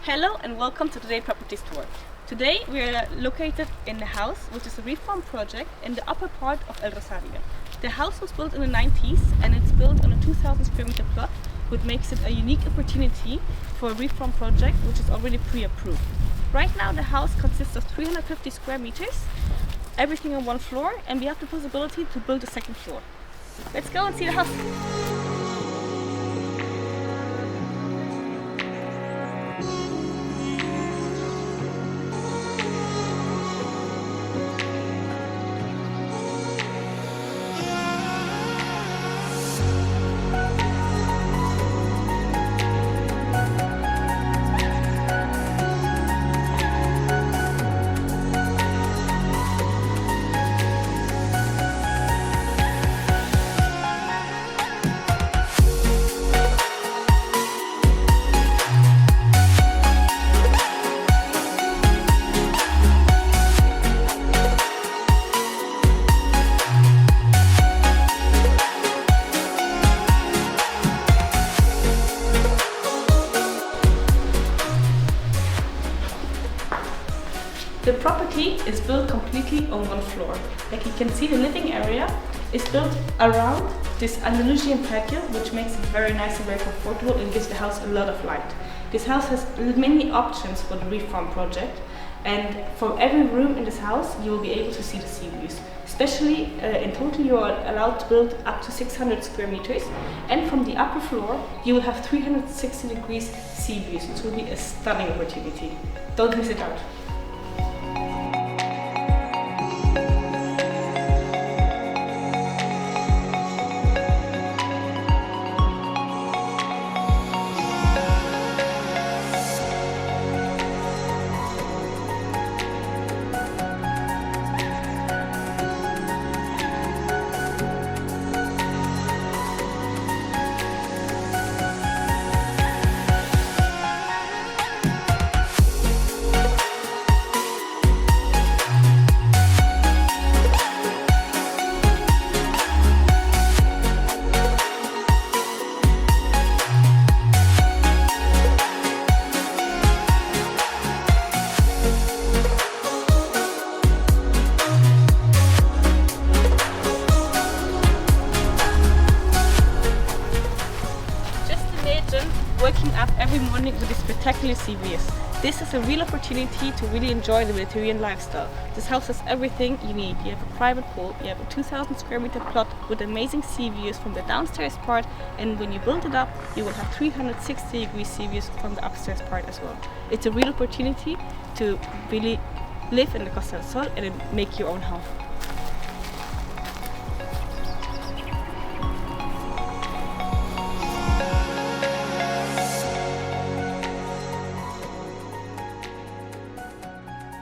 Hello and welcome to today's property tour. Today we are located in the house, which is a reform project in the upper part of El Rosario. The house was built in the 90s and it's built on a 2,000 square meter plot, which makes it a unique opportunity for a reform project which is already pre-approved. Right now the house consists of 350 square meters, everything on one floor, and we have the possibility to build a second floor. Let's go and see the house. The property is built completely on one floor. Like you can see, the living area is built around this Andalusian patio, which makes it very nice and very comfortable and gives the house a lot of light. This house has many options for the reform project, and from every room in this house you will be able to see the sea views. Especially in total you are allowed to build up to 600 square meters, and from the upper floor you will have 360 degrees sea views. It will be a stunning opportunity. Don't miss it out. Waking up every morning with these spectacular sea views. This is a real opportunity to really enjoy the Mediterranean lifestyle. This house has everything you need. You have a private pool, you have a 2,000 square meter plot with amazing sea views from the downstairs part, and when you build it up, you will have 360 degree sea views from the upstairs part as well. It's a real opportunity to really live in the Costa del Sol and make your own home.